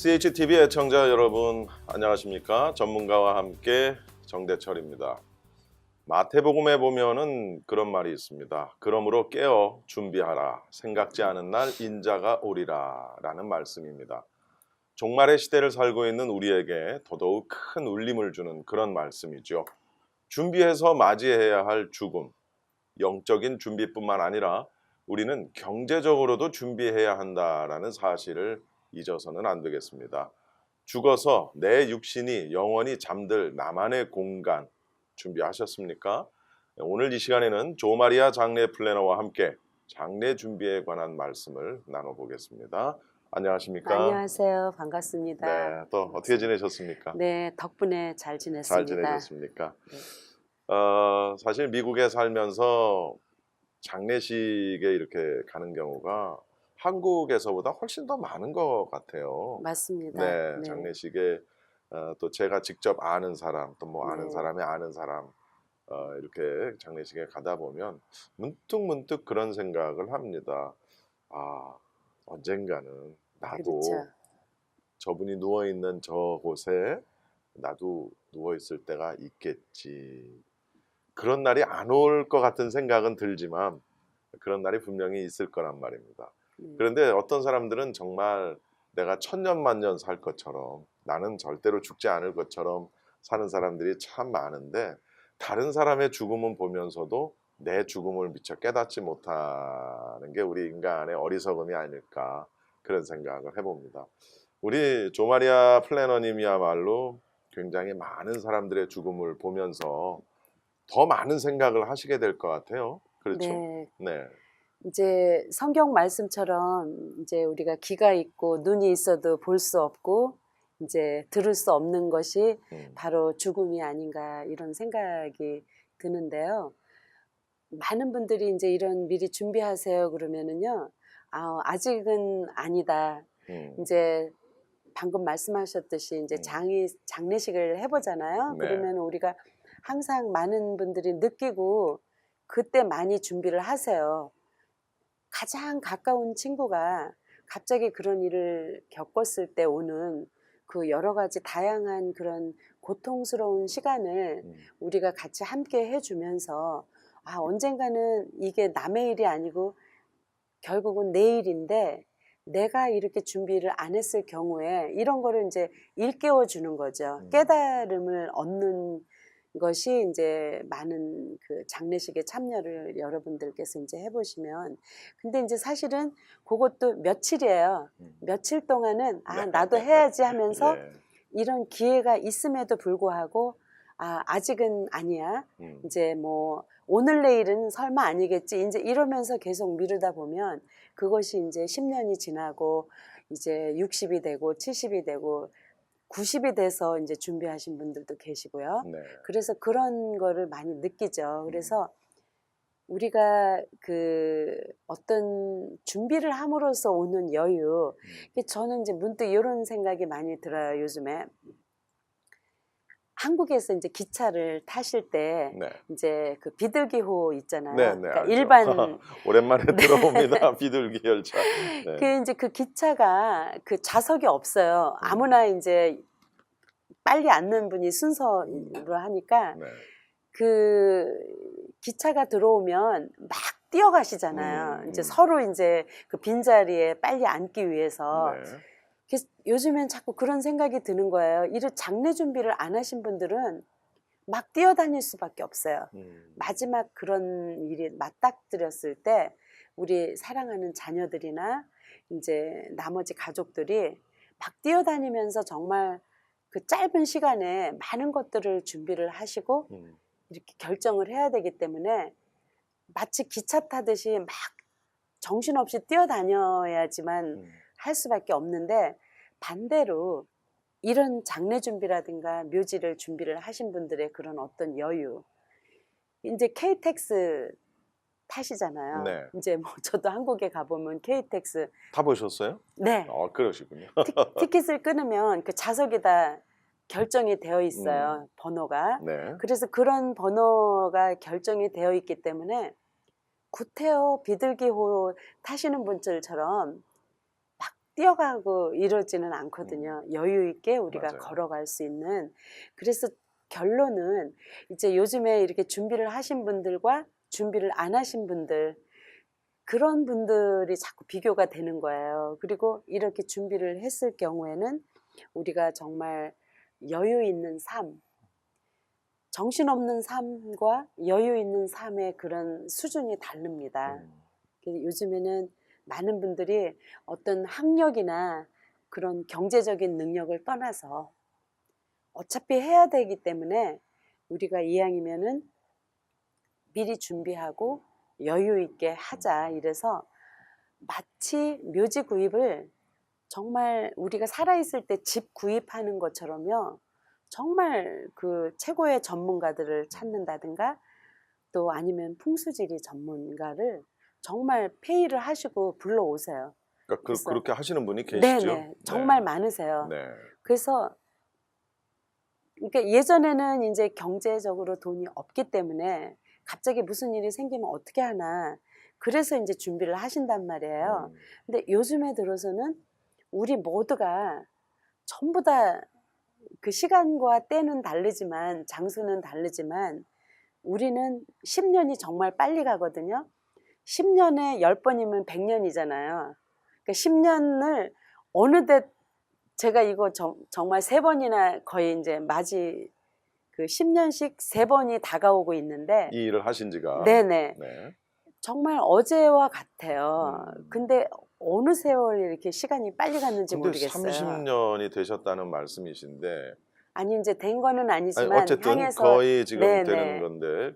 CHTV 애청자 여러분 안녕하십니까? 전문가와 함께 정대철입니다. 마태복음에 보면은 그런 말이 있습니다. 그러므로 깨어 준비하라. 생각지 않은 날 인자가 오리라 라는 말씀입니다. 종말의 시대를 살고 있는 우리에게 더더욱 큰 울림을 주는 그런 말씀이죠. 준비해서 맞이해야 할 죽음, 영적인 준비뿐만 아니라 우리는 경제적으로도 준비해야 한다라는 사실을 잊어서는 안 되겠습니다. 죽어서 내 육신이 영원히 잠들 나만의 공간 준비하셨습니까? 오늘 이 시간에는 조마리아 장례 플래너와 함께 장례 준비에 관한 말씀을 나눠보겠습니다. 안녕하십니까? 안녕하세요. 반갑습니다. 네, 또 어떻게 지내셨습니까? 네, 덕분에 잘 지냈습니다. 잘 지내셨습니까? 네. 사실 미국에 살면서 장례식에 이렇게 가는 경우가 한국에서보다 훨씬 더 많은 것 같아요. 맞습니다. 네, 네. 장례식에 또 제가 직접 아는 사람, 또 뭐 아는 네. 사람의 아는 사람 이렇게 장례식에 가다 보면 문득 그런 생각을 합니다. 아, 언젠가는 나도 그렇죠. 저분이 누워 있는 저곳에 나도 누워 있을 때가 있겠지. 그런 날이 안 올 것 같은 생각은 들지만 그런 날이 분명히 있을 거란 말입니다. 그런데 어떤 사람들은 정말 내가 천년만년 살 것처럼 나는 절대로 죽지 않을 것처럼 사는 사람들이 참 많은데 다른 사람의 죽음은 보면서도 내 죽음을 미처 깨닫지 못하는 게 우리 인간의 어리석음이 아닐까 그런 생각을 해봅니다. 우리 조마리아 플래너님이야말로 굉장히 많은 사람들의 죽음을 보면서 더 많은 생각을 하시게 될 것 같아요. 그렇죠? 네. 네. 이제 성경 말씀처럼 이제 우리가 귀가 있고 눈이 있어도 볼 수 없고 이제 들을 수 없는 것이 바로 죽음이 아닌가 이런 생각이 드는데요. 많은 분들이 이제 이런 미리 준비하세요 그러면은요. 아직은 아니다. 이제 방금 말씀하셨듯이 이제 장례식을 해보잖아요. 네. 그러면 우리가 항상 많은 분들이 느끼고 그때 많이 준비를 하세요. 가장 가까운 친구가 갑자기 그런 일을 겪었을 때 오는 그 여러 가지 다양한 그런 고통스러운 시간을 우리가 같이 함께 해주면서 언젠가는 이게 남의 일이 아니고 결국은 내 일인데 내가 이렇게 준비를 안 했을 경우에 이런 거를 이제 일깨워 주는 거죠. 깨달음을 얻는 것이 이제 많은 그 장례식에 참여를 여러분들께서 이제 해보시면 근데 이제 사실은 그것도 며칠이에요. 며칠 동안은 나도 해야지 하면서 네. 이런 기회가 있음에도 불구하고 아직은 아니야. 이제 뭐 오늘 내일은 설마 아니겠지. 이제 이러면서 계속 미루다 보면 그것이 이제 10년이 지나고 이제 60이 되고 70이 되고 90이 돼서 이제 준비하신 분들도 계시고요. 네. 그래서 그런 거를 많이 느끼죠. 그래서 우리가 그 어떤 준비를 함으로써 오는 여유, 저는 이제 문득 이런 생각이 많이 들어요. 요즘에 한국에서 이제 기차를 타실 때 네. 이제 그 비둘기호 있잖아요. 네, 네, 그러니까 알죠. 일반 오랜만에 들어봅니다. 비둘기 열차. 네. 그 이제 그 기차가 그 좌석이 없어요. 아무나 이제 빨리 앉는 분이 순서로 하니까 네. 그 기차가 들어오면 막 뛰어가시잖아요. 이제 서로 이제 그 빈자리에 빨리 앉기 위해서. 네. 그래서 요즘엔 자꾸 그런 생각이 드는 거예요. 이런 장례 준비를 안 하신 분들은 막 뛰어다닐 수밖에 없어요. 마지막 그런 일이 맞닥뜨렸을 때 우리 사랑하는 자녀들이나 이제 나머지 가족들이 막 뛰어다니면서 정말 그 짧은 시간에 많은 것들을 준비를 하시고 이렇게 결정을 해야 되기 때문에 마치 기차 타듯이 막 정신없이 뛰어다녀야지만 할 수밖에 없는데 반대로 이런 장례 준비라든가 묘지를 준비를 하신 분들의 그런 어떤 여유 이제 KTX 타시잖아요. 네. 이제 뭐 저도 한국에 가보면 KTX 타보셨어요? 네 그러시군요. 티켓을 끊으면 그 좌석에다 결정이 되어 있어요. 번호가. 네. 그래서 그런 번호가 결정이 되어 있기 때문에 구태여 비둘기호 타시는 분들처럼 막 뛰어가고 이러지는 않거든요. 여유 있게 우리가 맞아요. 걸어갈 수 있는. 그래서 결론은 이제 요즘에 이렇게 준비를 하신 분들과 준비를 안 하신 분들, 그런 분들이 자꾸 비교가 되는 거예요. 그리고 이렇게 준비를 했을 경우에는 우리가 정말 여유 있는 삶, 정신없는 삶과 여유 있는 삶의 그런 수준이 다릅니다. 그래서 요즘에는 많은 분들이 어떤 학력이나 그런 경제적인 능력을 떠나서 어차피 해야 되기 때문에 우리가 이왕이면은 미리 준비하고 여유 있게 하자. 이래서 마치 묘지 구입을 정말 우리가 살아있을 때 집 구입하는 것처럼요. 정말 그 최고의 전문가들을 찾는다든가 또 아니면 풍수지리 전문가를 정말 페이를 하시고 불러오세요. 그러니까 그래서 그렇게 하시는 분이 계시죠? 네네, 정말 많으세요. 네. 그래서 그러니까 예전에는 이제 경제적으로 돈이 없기 때문에 갑자기 무슨 일이 생기면 어떻게 하나, 그래서 이제 준비를 하신단 말이에요. 근데 요즘에 들어서는 우리 모두가 전부 다 그 시간과 때는 다르지만 장소는 다르지만 우리는 10년이 정말 빨리 가거든요. 10년에 10번이면 100년이잖아요. 그러니까 10년을 어느덧 제가 이거 정말 3번이나 거의 이제 맞이 그 10년씩 3번이 다가오고 있는데 이 일을 하신 지가 네네. 네. 정말 어제와 같아요. 근데 어느 세월 이렇게 시간이 빨리 갔는지 근데 모르겠어요. 30년이 되셨다는 말씀이신데 아니 이제 된 거는 아니, 아니지만 어쨌든 향해서 거의 지금 되는 네네. 건데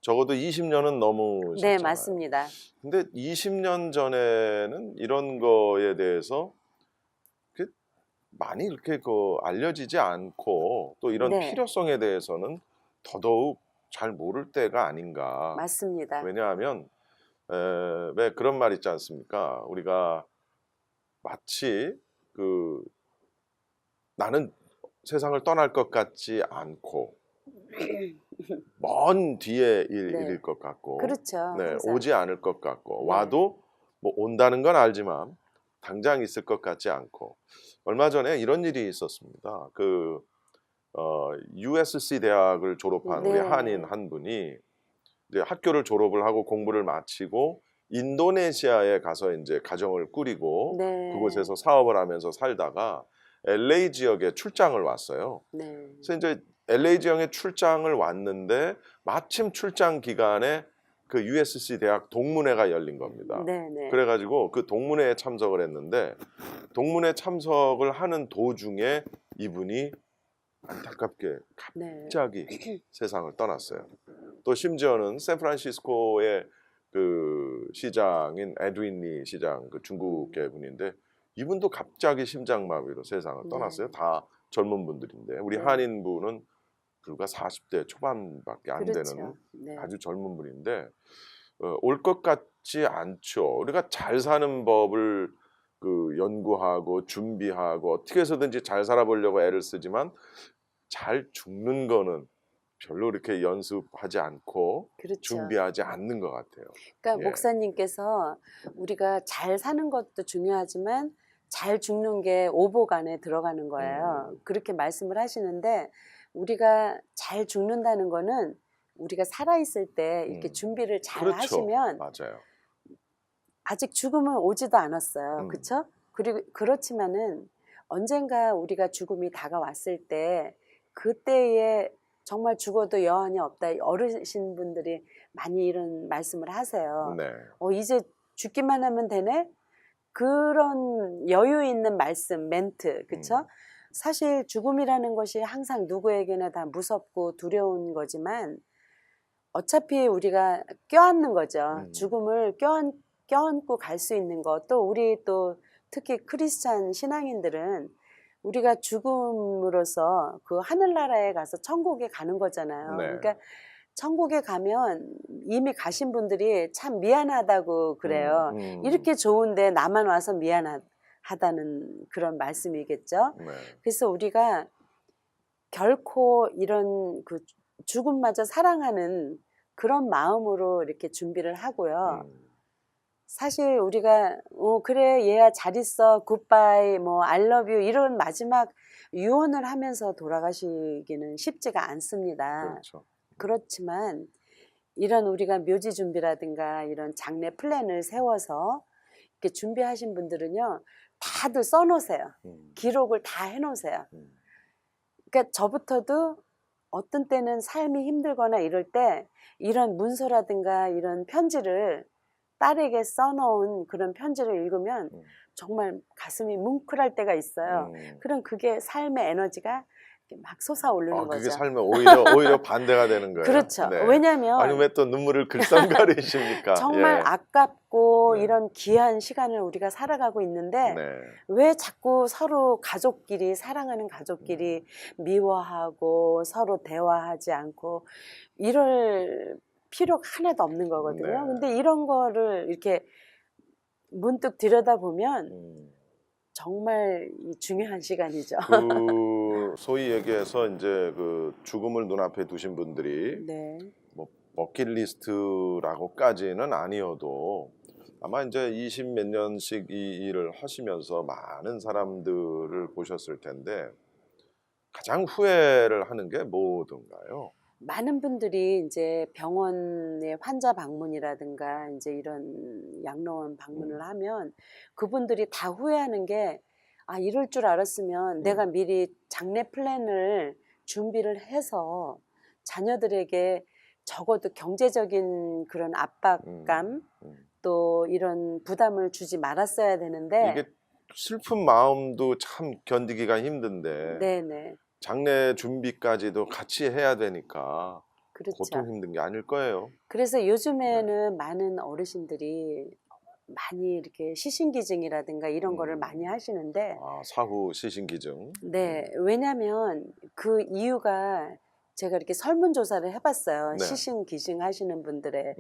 적어도 20년은 네, 넘으셨잖아요. 맞습니다. 근데 20년 전에는 이런 거에 대해서 많이 이렇게 알려지지 않고 또 이런 네, 필요성에 대해서는 더더욱 잘 모를 때가 아닌가. 맞습니다. 왜냐하면 왜 그런 말 있지 않습니까? 우리가 마치 그 나는 세상을 떠날 것 같지 않고 먼 뒤에 네, 일일 것 같고 그렇죠. 네, 항상. 오지 않을 것 같고 네, 와도 뭐 온다는 건 알지만 당장 있을 것 같지 않고 얼마 전에 이런 일이 있었습니다. USC 대학을 졸업한 우리 한인 네, 한 분이 이제 학교를 졸업을 하고 공부를 마치고 인도네시아에 가서 이제 가정을 꾸리고 네, 그곳에서 사업을 하면서 살다가 LA 지역에 출장을 왔어요. 네, 그래서 이제 LA 지역에 출장을 왔는데 마침 출장 기간에 그 USC 대학 동문회가 열린 겁니다. 네, 네, 그래가지고 그 동문회에 참석을 했는데 동문회 참석을 하는 도중에 이분이 안타깝게 네, 갑자기 세상을 떠났어요. 또 심지어는 샌프란시스코의 그 시장인 에드윈 리 시장, 그 중국계 분인데 이분도 갑자기 심장마비로 세상을 떠났어요. 네, 다 젊은 분들인데 우리 네, 한인 분은 불과 40대 초반밖에 안 되는 그렇죠. 네, 아주 젊은 분인데 올 것 같지 않죠. 우리가 잘 사는 법을 연구하고 준비하고 어떻게 해서든지 잘 살아보려고 애를 쓰지만 잘 죽는 거는 별로 이렇게 연습하지 않고 그렇죠. 준비하지 않는 것 같아요. 그러니까 예. 목사님께서 우리가 잘 사는 것도 중요하지만 잘 죽는 게 오복 안에 들어가는 거예요. 그렇게 말씀을 하시는데 우리가 잘 죽는다는 거는 우리가 살아있을 때 이렇게 준비를 잘 그렇죠. 하시면 맞아요. 아직 죽음은 오지도 않았어요. 음. 그렇죠? 그리고 그렇지만은 언젠가 우리가 죽음이 다가왔을 때 그때에 정말 죽어도 여한이 없다. 어르신분들이 많이 이런 말씀을 하세요. 네. 이제 죽기만 하면 되네? 그런 여유 있는 말씀, 멘트, 그쵸? 사실 죽음이라는 것이 항상 누구에게나 다 무섭고 두려운 거지만 어차피 우리가 껴안는 거죠. 죽음을 껴안고 갈 수 있는 것. 또 우리 또 특히 크리스찬 신앙인들은 우리가 죽음으로써 그 하늘나라에 가서 천국에 가는 거잖아요. 네. 그러니까 천국에 가면 이미 가신 분들이 참 미안하다고 그래요. 이렇게 좋은데 나만 와서 미안하다는 그런 말씀이겠죠. 네. 그래서 우리가 결코 이런 그 죽음마저 사랑하는 그런 마음으로 이렇게 준비를 하고요. 사실 우리가 그래 얘야 잘 있어 굿바이 뭐 I love you 이런 마지막 유언을 하면서 돌아가시기는 쉽지가 않습니다. 그렇죠. 그렇지만 이런 우리가 묘지 준비라든가 이런 장례 플랜을 세워서 이렇게 준비하신 분들은요 다들 써놓으세요. 기록을 다 해놓으세요. 그러니까 저부터도 어떤 때는 삶이 힘들거나 이럴 때 이런 문서라든가 이런 편지를 딸에게 써놓은 그런 편지를 읽으면 정말 가슴이 뭉클할 때가 있어요. 그럼 그게 삶의 에너지가 이렇게 막 솟아오르는 그게 거죠. 삶에 오히려 반대가 되는 거예요. 그렇죠. 네. 왜냐하면 아니 왜 또 눈물을 글썽거리십니까? 정말 예. 아깝고 네. 이런 귀한 시간을 우리가 살아가고 있는데 네. 왜 자꾸 서로 가족끼리 사랑하는 가족끼리 미워하고 서로 대화하지 않고 이럴 필요가 하나도 없는 거거든요. 네. 근데 이런 거를 이렇게 문득 들여다보면 정말 중요한 시간이죠. 그 소위 얘기해서 이제 그 죽음을 눈앞에 두신 분들이 네. 뭐 버킷리스트라고까지는 아니어도 아마 이제 20 몇 년씩 이 일을 하시면서 많은 사람들을 보셨을 텐데 가장 후회를 하는 게 뭐던가요? 많은 분들이 이제 병원의 환자 방문이라든가 이제 이런 양로원 방문을 하면 그분들이 다 후회하는 게 이럴 줄 알았으면 내가 미리 장례 플랜을 준비를 해서 자녀들에게 적어도 경제적인 그런 압박감 또 이런 부담을 주지 말았어야 되는데 이게 슬픈 마음도 참 견디기가 힘든데 네네. 장례 준비까지도 같이 해야 되니까 그렇죠. 보통 힘든 게 아닐 거예요. 그래서 요즘에는 많은 어르신들이 많이 이렇게 시신기증이라든가 이런 거를 많이 하시는데 사후 시신기증. 네, 왜냐면 그 이유가 제가 이렇게 설문조사를 해봤어요. 네. 시신기증 하시는 분들의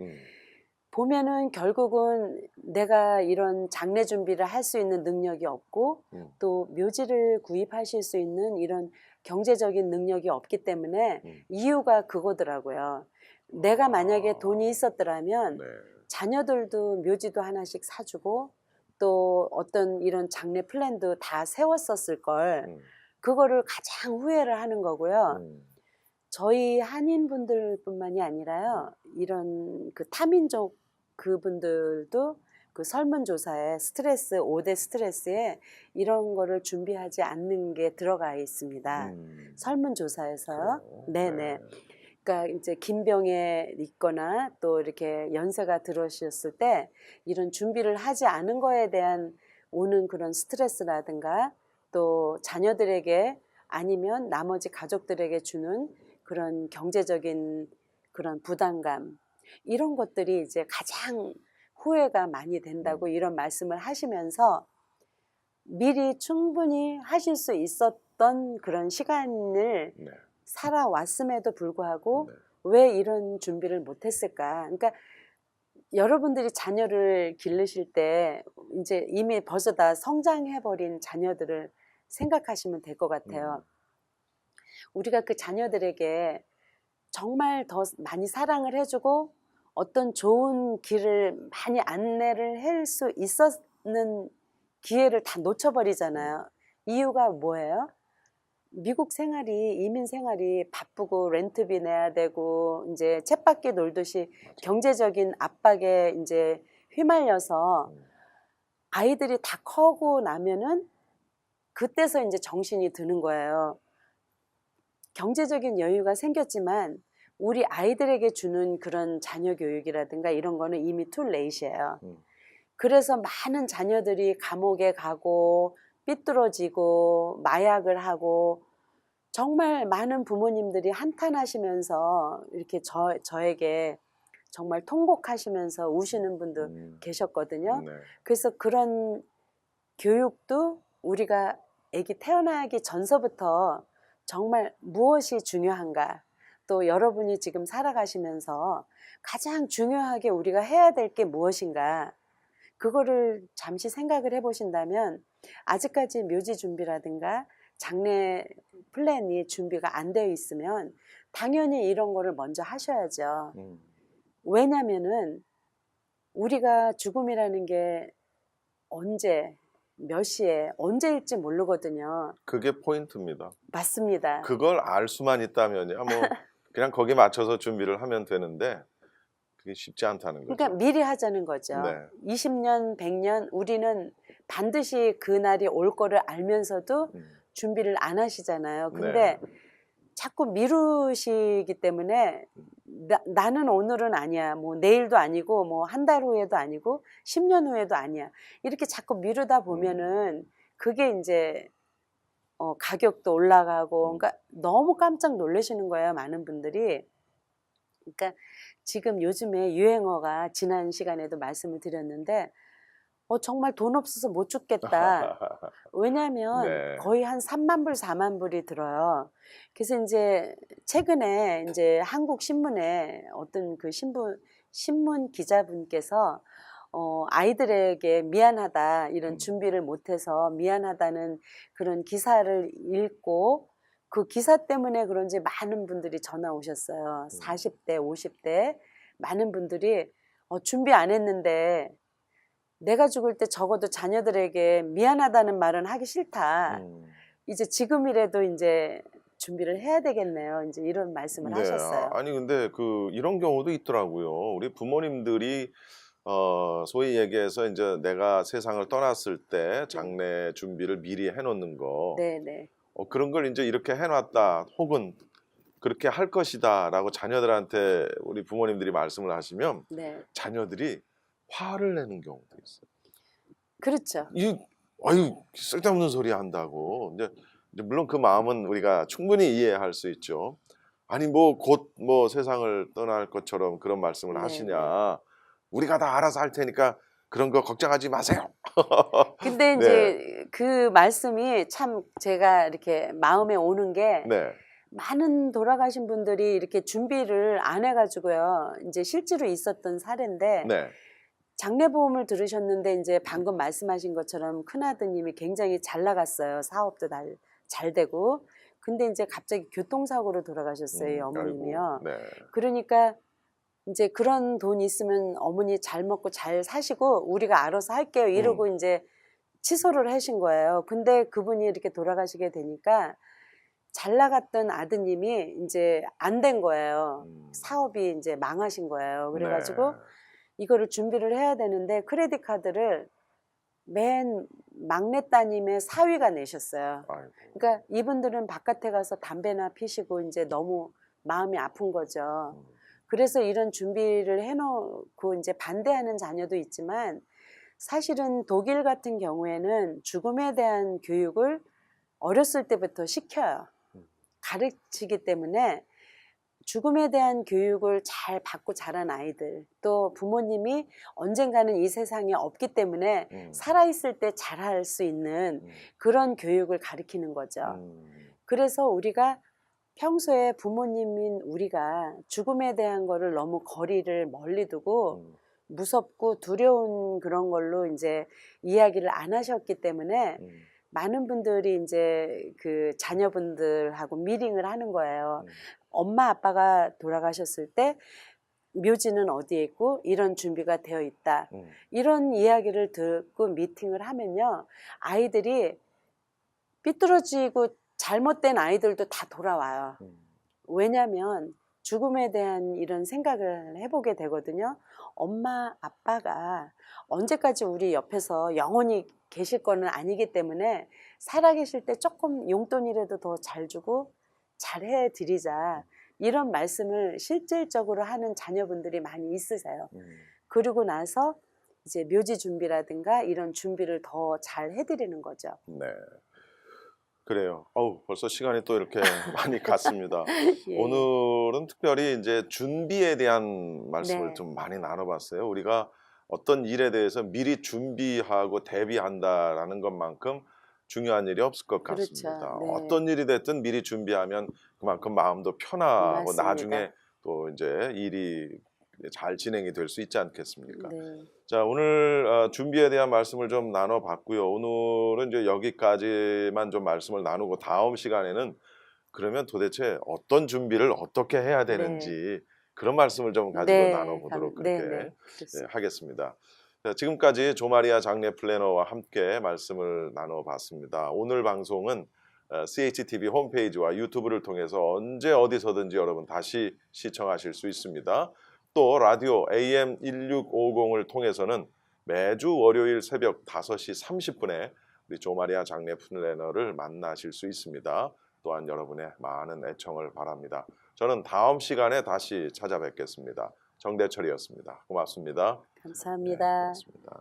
보면은 결국은 내가 이런 장례 준비를 할 수 있는 능력이 없고 또 묘지를 구입하실 수 있는 이런 경제적인 능력이 없기 때문에 이유가 그거더라고요. 내가 만약에 돈이 있었더라면 네. 자녀들도 묘지도 하나씩 사주고 또 어떤 이런 장례 플랜도 다 세웠었을 걸 그거를 가장 후회를 하는 거고요. 저희 한인분들뿐만이 아니라요. 이런 그 타민족 그분들도 그 설문조사에 스트레스, 5대 스트레스에 이런 거를 준비하지 않는 게 들어가 있습니다. 설문조사에서요. 네네. 그러니까 이제 긴병에 있거나 또 이렇게 연세가 들어오셨을 때 이런 준비를 하지 않은 거에 대한 오는 그런 스트레스라든가 또 자녀들에게 아니면 나머지 가족들에게 주는 그런 경제적인 그런 부담감 이런 것들이 이제 가장 후회가 많이 된다고 이런 말씀을 하시면서 미리 충분히 하실 수 있었던 그런 시간을 네. 살아왔음에도 불구하고 네. 왜 이런 준비를 못했을까? 그러니까 여러분들이 자녀를 기르실 때 이제 이미 벌써 다 성장해버린 자녀들을 생각하시면 될 것 같아요. 우리가 그 자녀들에게 정말 더 많이 사랑을 해주고 어떤 좋은 길을 많이 안내를 할 수 있었는 기회를 다 놓쳐버리잖아요. 이유가 뭐예요? 미국 생활이 이민 생활이 바쁘고 렌트비 내야 되고 이제 쳇바퀴 놀듯이 경제적인 압박에 이제 휘말려서 아이들이 다 커고 나면은 그때서 이제 정신이 드는 거예요. 경제적인 여유가 생겼지만 우리 아이들에게 주는 그런 자녀 교육이라든가 이런 거는 이미 too late이에요. 그래서 많은 자녀들이 감옥에 가고 삐뚤어지고 마약을 하고 정말 많은 부모님들이 한탄하시면서 이렇게 저에게 정말 통곡하시면서 우시는 분도 계셨거든요. 네. 그래서 그런 교육도 우리가 아기 태어나기 전서부터 정말 무엇이 중요한가 또 여러분이 지금 살아가시면서 가장 중요하게 우리가 해야 될 게 무엇인가 그거를 잠시 생각을 해보신다면 아직까지 묘지 준비라든가 장례 플랜이 준비가 안 되어 있으면 당연히 이런 거를 먼저 하셔야죠. 왜냐면은 우리가 죽음이라는 게 언제, 몇 시에, 언제일지 모르거든요. 그게 포인트입니다. 맞습니다. 그걸 알 수만 있다면요, 뭐 그냥 거기에 맞춰서 준비를 하면 되는데 그게 쉽지 않다는 거죠. 그러니까 미리 하자는 거죠. 네. 20년, 100년 우리는 반드시 그날이 올 거를 알면서도 준비를 안 하시잖아요. 근데 네. 자꾸 미루시기 때문에 나는 오늘은 아니야. 뭐 내일도 아니고 뭐 한 달 후에도 아니고 10년 후에도 아니야. 이렇게 자꾸 미루다 보면은 그게 이제 가격도 올라가고 그러니까 너무 깜짝 놀라시는 거예요. 많은 분들이. 그러니까 지금 요즘에 유행어가 지난 시간에도 말씀을 드렸는데 정말 돈 없어서 못 죽겠다. 왜냐하면 네. 거의 한 3만 불, 4만 불이 들어요. 그래서 이제 최근에 이제 한국 신문에 어떤 그 신문 기자분께서 아이들에게 미안하다 이런 준비를 못해서 미안하다는 그런 기사를 읽고 그 기사 때문에 그런지 많은 분들이 전화 오셨어요. 40대, 50대 많은 분들이 준비 안 했는데 내가 죽을 때 적어도 자녀들에게 미안하다는 말은 하기 싫다. 이제 지금이라도 이제 준비를 해야 되겠네요. 이제 이런 말씀을 네. 하셨어요. 아니 근데 이런 경우도 있더라고요. 우리 부모님들이 소위 얘기해서 이제 내가 세상을 떠났을 때 장례 준비를 미리 해놓는 거, 네네. 그런 걸 이제 이렇게 해놨다, 혹은 그렇게 할 것이다라고 자녀들한테 우리 부모님들이 말씀을 하시면 네. 자녀들이 화를 내는 경우도 있어요. 그렇죠. 아유 쓸데없는 소리 한다고. 이제 물론 그 마음은 우리가 충분히 이해할 수 있죠. 아니 뭐 곧 뭐 세상을 떠날 것처럼 그런 말씀을 네, 하시냐. 우리가 다 알아서 할 테니까 그런 거 걱정하지 마세요. 근데 네, 이제 그 말씀이 참 제가 이렇게 마음에 오는 게 네, 많은 돌아가신 분들이 이렇게 준비를 안 해가지고요. 이제 실제로 있었던 사례인데 네. 장례보험을 들으셨는데 이제 방금 말씀하신 것처럼 큰아드님이 굉장히 잘 나갔어요. 사업도 잘 되고. 근데 이제 갑자기 교통사고로 돌아가셨어요. 이 아이고, 어머님이요. 네, 그러니까 이제 그런 돈 있으면 어머니 잘 먹고 잘 사시고 우리가 알아서 할게요. 이러고 이제 취소를 하신 거예요. 근데 그분이 이렇게 돌아가시게 되니까 잘 나갔던 아드님이 이제 안 된 거예요. 사업이 이제 망하신 거예요. 그래가지고 네. 이거를 준비를 해야 되는데 크레딧 카드를 맨 막내 따님의 사위가 내셨어요. 아이고, 그러니까 이분들은 바깥에 가서 담배나 피시고 이제 너무 마음이 아픈 거죠. 그래서 이런 준비를 해놓고 이제 반대하는 자녀도 있지만 사실은 독일 같은 경우에는 죽음에 대한 교육을 어렸을 때부터 시켜요. 가르치기 때문에 죽음에 대한 교육을 잘 받고 자란 아이들, 또 부모님이 언젠가는 이 세상에 없기 때문에 살아있을 때 잘할 수 있는 그런 교육을 가르치는 거죠. 그래서 우리가 평소에 부모님인 우리가 죽음에 대한 거를 너무 거리를 멀리 두고 무섭고 두려운 그런 걸로 이제 이야기를 안 하셨기 때문에 많은 분들이 이제 그 자녀분들하고 미팅을 하는 거예요. 엄마 아빠가 돌아가셨을 때 묘지는 어디에 있고 이런 준비가 되어 있다. 이런 이야기를 듣고 미팅을 하면요. 아이들이 삐뚤어지고 잘못된 아이들도 다 돌아와요. 왜냐하면 죽음에 대한 이런 생각을 해보게 되거든요. 엄마 아빠가 언제까지 우리 옆에서 영원히 계실 거는 아니기 때문에 살아계실 때 조금 용돈이라도 더 잘 주고 잘 해드리자 이런 말씀을 실질적으로 하는 자녀분들이 많이 있으세요. 그러고 나서 이제 묘지 준비라든가 이런 준비를 더 잘 해드리는 거죠. 네. 그래요. 벌써 시간이 또 이렇게 많이 갔습니다. 예. 오늘은 특별히 이제 준비에 대한 말씀을 네. 좀 많이 나눠봤어요. 우리가 어떤 일에 대해서 미리 준비하고 대비한다라는 것만큼 중요한 일이 없을 것 그렇죠. 같습니다. 네. 어떤 일이 됐든 미리 준비하면 그만큼 마음도 편하고 맞습니다. 나중에 또 이제 일이 잘 진행이 될 수 있지 않겠습니까? 네. 자, 오늘 준비에 대한 말씀을 좀 나눠봤고요. 오늘은 이제 여기까지만 좀 말씀을 나누고 다음 시간에는 그러면 도대체 어떤 준비를 어떻게 해야 되는지 그런 말씀을 좀 가지고 네, 나눠보도록 네, 그렇게 네, 좋습니다. 하겠습니다. 자, 지금까지 조마리아 장례 플래너와 함께 말씀을 나눠봤습니다. 오늘 방송은 CHTV 홈페이지와 유튜브를 통해서 언제 어디서든지 여러분 다시 시청하실 수 있습니다. 또 라디오 AM 1650을 통해서는 매주 월요일 새벽 5시 30분에 우리 조마리아 장례 플래너를 만나실 수 있습니다. 또한 여러분의 많은 애청을 바랍니다. 저는 다음 시간에 다시 찾아뵙겠습니다. 정대철이었습니다. 고맙습니다. 네, 감사합니다. 고맙습니다.